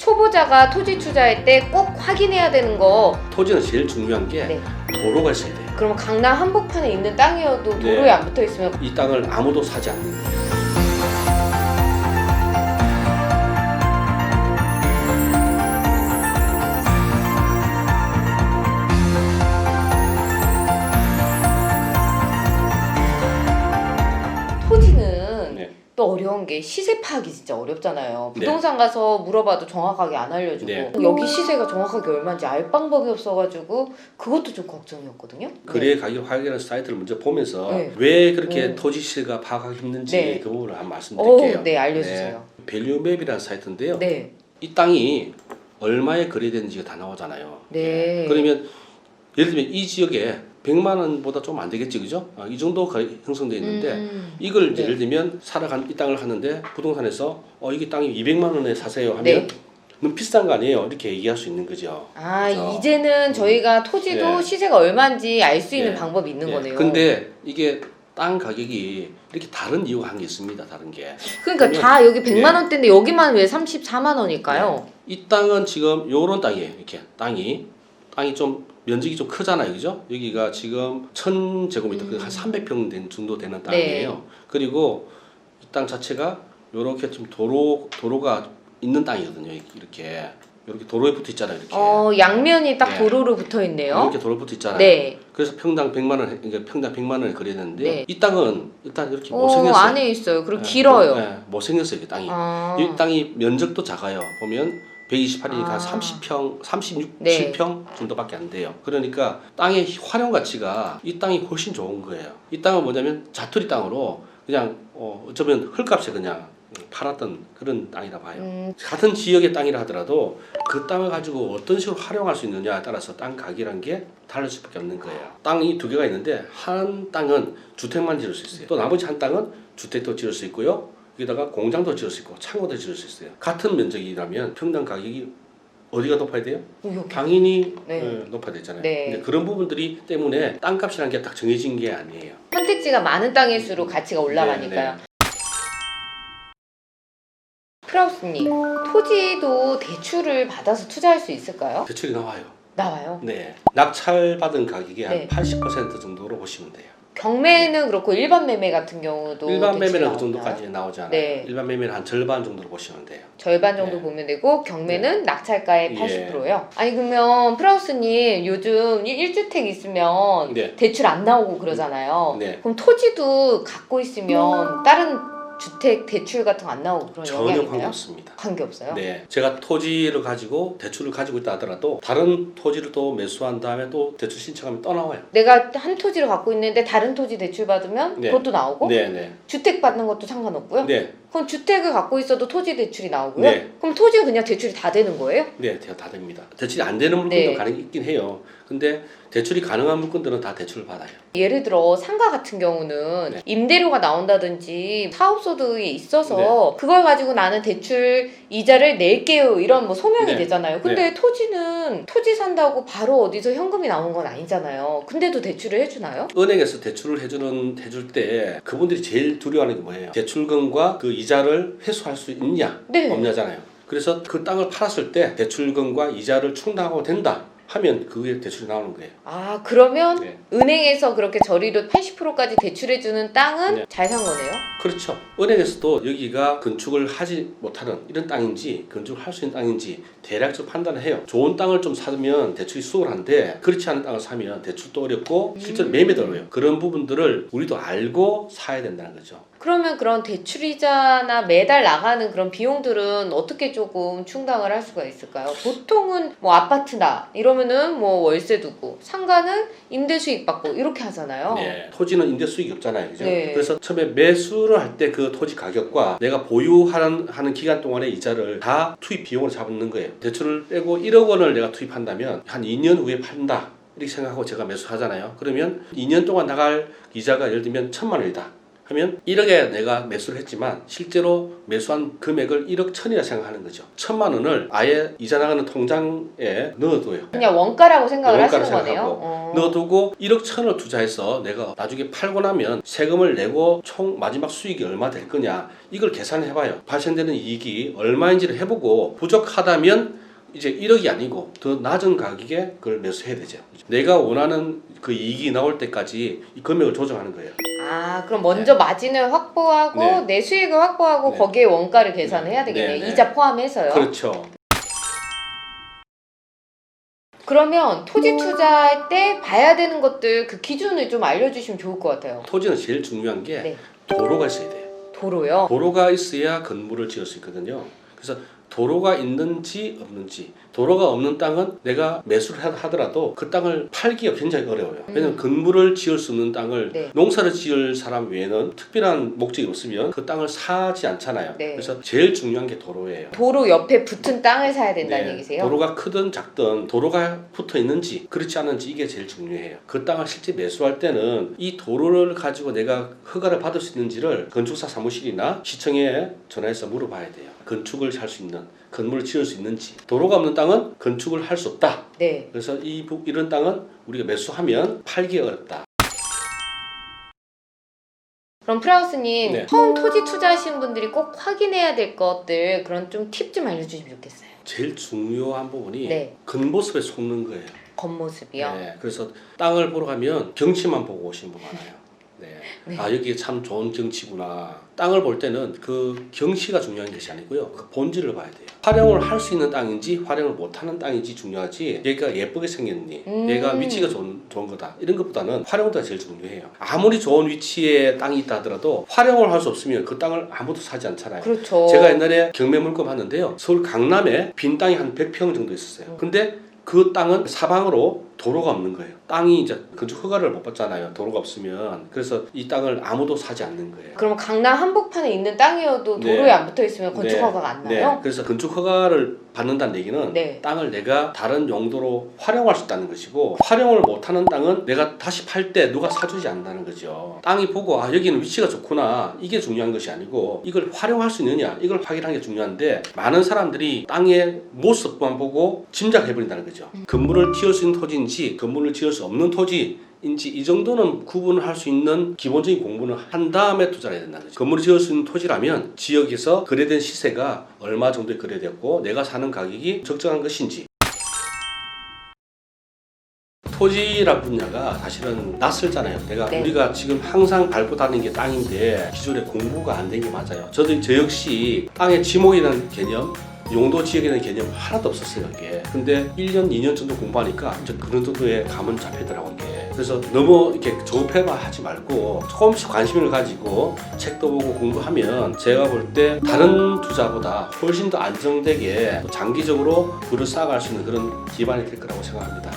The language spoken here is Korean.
초보자가 토지 투자할 때 꼭 확인해야 되는 거. 토지는 제일 중요한 게 네. 도로가 있어야 돼요. 그럼 강남 한복판에 있는 땅이어도 도로에 네. 안 붙어 있으면 이 땅을 아무도 사지 않는 거예요. 토지는 네. 또 어려운 게 시세 파악이 진짜 어렵잖아요. 네. 부동산 가서 물어봐도 정확하게 안 알려주고 네. 여기 시세가 정확하게 얼마인지 알 방법이 없어가지고 그것도 좀 걱정이었거든요. 거래 가격 확인하는 사이트를 먼저 보면서 네. 왜 그렇게 네. 토지 시세가 파악하기 힘든지 네. 그 부분을 한번 말씀드릴게요. 네, 알려주세요. 네. 밸류맵이라는 사이트인데요. 네. 이 땅이 얼마에 거래되는지가 다 나오잖아요. 네. 그러면 예를 들면 이 지역에 100만 원보다 좀 안 되겠지, 그죠? 이 정도 형성되어 있는데 이걸 네. 예를 들면 이 땅을 하는데 부동산에서 이게 땅이 200만 원에 사세요 하면 네. 너무 비싼 거 아니에요? 이렇게 얘기할 수 있는 거죠. 아, 그래서 이제는 저희가 토지도 네. 시세가 얼마인지 알 수 있는 네. 방법이 있는 거네요. 근데 이게 땅 가격이 이렇게 다른 이유가 한 게 있습니다. 다른 게. 그러니까 그러면- 다 여기 100만 네. 원대인데 여기만 왜 34만 원일까요? 이 땅은 지금 요런 땅이에요. 이렇게 땅이 좀 면적이 좀 크잖아요, 그죠? 여기가 지금 1000제곱미터, 한 300평 정도 되는 땅이에요. 네. 그리고 이 땅 자체가 요렇게 좀 도로가 있는 땅이거든요. 이렇게 도로에 붙어 있잖아요, 이렇게. 양면이 딱 네. 도로로 붙어 있네요. 이렇게 도로 붙어 있잖아요. 네. 그래서 평당 100만 원, 그러니까 평당 100만 원에 거래되는데 네. 이 땅은 일단 이렇게 못생겼어요. 안에 있어요. 그리고 길어요. 네, 못생겼어요, 이 땅이. 아. 이 땅이 면적도 작아요. 보면 128이니까 아. 30평, 36, 네. 7평 정도밖에 안 돼요. 그러니까 땅의 활용 가치가 이 땅이 훨씬 좋은 거예요. 이 땅은 뭐냐면 자투리 땅으로 그냥 어쩌면 헐값에 그냥 팔았던 그런 땅이라 봐요. 같은 지역의 땅이라 하더라도 그 땅을 가지고 어떤 식으로 활용할 수 있느냐에 따라서 땅 가격이란 게 다를 수밖에 없는 거예요. 땅이 두 개가 있는데 한 땅은 주택만 지을 수 있어요. 또 나머지 한 땅은 주택도 지을 수 있고요. 여기다가 공장도 지을 수 있고 창고도 지을 수 있어요. 같은 면적이라면 평당 가격이 어디가 높아야 돼요? 여기. 당연히 네. 높아야 되잖아요. 네. 근데 그런 부분들이 때문에 땅값이라는 게 딱 정해진 게 아니에요. 선택지가 많은 땅일수록 가치가 올라가니까요. 네, 크라우스님, 토지도 대출을 받아서 투자할 수 있을까요? 대출이 나와요. 나와요. 네. 낙찰받은 가격이 네. 한 80% 정도로 보시면 돼요. 경매는 그렇고 일반 매매 같은 경우도 일반 대출이 매매는 그 나오나요? 정도까지 나오지 않아요. 네. 일반 매매는 한 절반 정도로 보시면 돼요. 절반 정도 네. 보면 되고 경매는 낙찰가의 예. 80%요. 아니 그러면 프라우스님 요즘 1주택 있으면 네. 대출 안 나오고 그러잖아요. 네. 그럼 토지도 갖고 있으면 다른 주택 대출 같은 거 안 나오고 그런 전혀 영향이 있나요? 관계없습니다. 관계 없어요? 네, 제가 토지를 가지고 대출을 가지고 있다 하더라도 다른 토지를 또 매수한 다음에 또 대출 신청하면 또 나와요. 내가 한 토지를 갖고 있는데 다른 토지 대출 받으면 네. 그것도 나오고 네, 네, 주택 받는 것도 상관없고요? 네, 그럼 주택을 갖고 있어도 토지 대출이 나오고요? 네. 그럼 토지가 그냥 대출이 다 되는 거예요? 네, 다 됩니다. 대출이 안 되는 물건도 네. 가능 있긴 해요. 근데 대출이 가능한 물건들은 다 대출을 받아요. 예를 들어 상가 같은 경우는 네. 임대료가 나온다든지 사업소득이 있어서 그걸 가지고 나는 대출 이자를 낼게요 이런 뭐 소명이 네. 되잖아요. 근데 토지는 토지 산다고 바로 어디서 현금이 나오는 건 아니잖아요. 근데도 대출을 해주나요? 은행에서 대출을 해줄 때 그분들이 제일 두려워하는 게 뭐예요? 대출금과 그 이자를 회수할 수 있냐, 네. 없냐잖아요. 그래서 그 땅을 팔았을 때 대출금과 이자를 충당하고 된다 하면 그게 대출이 나오는 거예요. 아 그러면 네. 은행에서 그렇게 저리로 80%까지 대출해주는 땅은 네. 잘 산 거네요? 그렇죠. 은행에서도 여기가 건축을 하지 못하는 이런 땅인지 건축을 할 수 있는 땅인지 대략적으로 판단을 해요. 좋은 땅을 좀 사면 대출이 수월한데 그렇지 않은 땅을 사면 대출도 어렵고 실제로 매매도 어려워요. 그런 부분들을 우리도 알고 사야 된다는 거죠. 그러면 그런 대출이자나 매달 나가는 그런 비용들은 어떻게 조금 충당을 할 수가 있을까요? 보통은 뭐 아파트나 이러면은 뭐 월세 두고 상가는 임대 수익 받고 이렇게 하잖아요. 네. 토지는 임대 수익이 없잖아요. 그죠? 네. 그래서 처음에 매수를 할 때 그 토지 가격과 내가 보유하는 기간 동안의 이자를 다 투입 비용으로 잡는 거예요. 대출을 빼고 1억 원을 내가 투입한다면 한 2년 후에 판다. 이렇게 생각하고 제가 매수하잖아요. 그러면 2년 동안 나갈 이자가 예를 들면 1,000만 원이다. 하면 1억에 내가 매수를 했지만 실제로 매수한 금액을 1억 1,000이라 생각하는 거죠. 1,000만 원을 아예 이자 나가는 통장에 넣어둬요. 그냥 원가라고 생각을 원가를 하시는 거네요. 생각하고 넣어두고 1억 1,000을 투자해서 내가 나중에 팔고 나면 세금을 내고 총 마지막 수익이 얼마 될 거냐 이걸 계산해봐요. 발생되는 이익이 얼마인지를 해보고 부족하다면 이제 1억이 아니고 더 낮은 가격에 그걸 매수해야 되죠. 내가 원하는 그 이익이 나올 때까지 이 금액을 조정하는 거예요. 아, 그럼 먼저 마진을 확보하고 네. 내 수익을 확보하고 네. 거기에 원가를 계산을 해야 되겠네요. 네, 네. 이자 포함해서요. 그렇죠. 그러면 토지 투자할 때 봐야 되는 것들 그 기준을 좀 알려주시면 좋을 것 같아요. 토지는 제일 중요한 게 네. 도로가 있어야 돼요. 도로요? 도로가 있어야 건물을 지을 수 있거든요. 그래서 도로가 있는지 없는지, 도로가 없는 땅은 내가 매수를 하더라도 그 땅을 팔기가 굉장히 어려워요. 왜냐면 건물을 지을 수 있는 땅을 네. 농사를 지을 사람 외에는 특별한 목적이 없으면 그 땅을 사지 않잖아요. 네. 그래서 제일 중요한 게 도로예요. 도로 옆에 붙은 땅을 사야 된다는 네, 얘기세요? 도로가 크든 작든 도로가 붙어 있는지 그렇지 않은지 이게 제일 중요해요. 그 땅을 실제 매수할 때는 이 도로를 가지고 내가 허가를 받을 수 있는지를 건축사 사무실이나 시청에 전화해서 물어봐야 돼요. 건축을 할 수 있는 건물을 지을 수 있는지. 도로가 없는 땅은 건축을 할 수 없다. 네. 그래서 이런 땅은 우리가 매수하면 팔기 어렵다. 그럼 프라우스님 네. 처음 토지 투자하시는 분들이 꼭 확인해야 될 것들 그런 좀 팁 좀 알려주시면 좋겠어요. 제일 중요한 부분이 네. 겉모습에 속는 거예요. 겉모습이요? 네, 그래서 땅을 보러 가면 경치만 보고 오시는 분 많아요. 네. 네. 아 여기 참 좋은 경치구나. 땅을 볼 때는 그 경치가 중요한 것이 아니고요. 그 본질을 봐야 돼요. 활용을 할 수 있는 땅인지 활용을 못하는 땅인지 중요하지. 얘가 예쁘게 생겼니? 얘가 위치가 좋은 거다. 이런 것보다는 활용도가 제일 중요해요. 아무리 좋은 위치에 땅이 있다 하더라도 활용을 할 수 없으면 그 땅을 아무도 사지 않잖아요. 그렇죠. 제가 옛날에 경매 물건 봤는데요. 서울 강남에 빈 땅이 한 100평 정도 있었어요. 근데 그 땅은 사방으로 도로가 없는 거예요. 땅이 이제 건축 허가를 못 받잖아요. 도로가 없으면. 그래서 이 땅을 아무도 사지 않는 거예요. 그럼 강남 한복판에 있는 땅이어도 네. 도로에 안 붙어 있으면 건축 네. 허가가 안 네. 나요? 그래서 건축 허가를 받는다는 얘기는 네. 땅을 내가 다른 용도로 활용할 수 있다는 것이고, 활용을 못하는 땅은 내가 다시 팔 때 누가 사주지 않는다는 거죠. 땅이 보고 아 여기는 위치가 좋구나 이게 중요한 것이 아니고 이걸 활용할 수 있느냐 이걸 확인하는 게 중요한데, 많은 사람들이 땅의 모습만 보고 짐작해버린다는 거죠. 건물을 지을 수 있는 토지인지 건물을 지을 수 없는 토지인지 이 정도는 구분을 할 수 있는 기본적인 공부는 한 다음에 투자를 해야 된다는 거죠. 건물을 지을 수 있는 토지라면 지역에서 거래된 시세가 얼마 정도에 거래됐고 내가 사는 가격이 적정한 것인지. 토지란 분야가 사실은 낯설잖아요. 네. 우리가 지금 항상 밟고 다니는 게 땅인데 기존에 공부가 안 된 게 맞아요. 저 역시 땅의 지목이라는 개념, 용도 지역이라는 개념 하나도 없었어요. 이게. 근데 1년, 2년 정도 공부하니까 이제 그런 정도의 감은 잡히더라고요. 이게. 그래서 너무 이렇게 조급해만 하지 말고 조금씩 관심을 가지고 책도 보고 공부하면 제가 볼 때 다른 투자보다 훨씬 더 안정되게 장기적으로 부를 쌓아갈 수 있는 그런 기반이 될 거라고 생각합니다.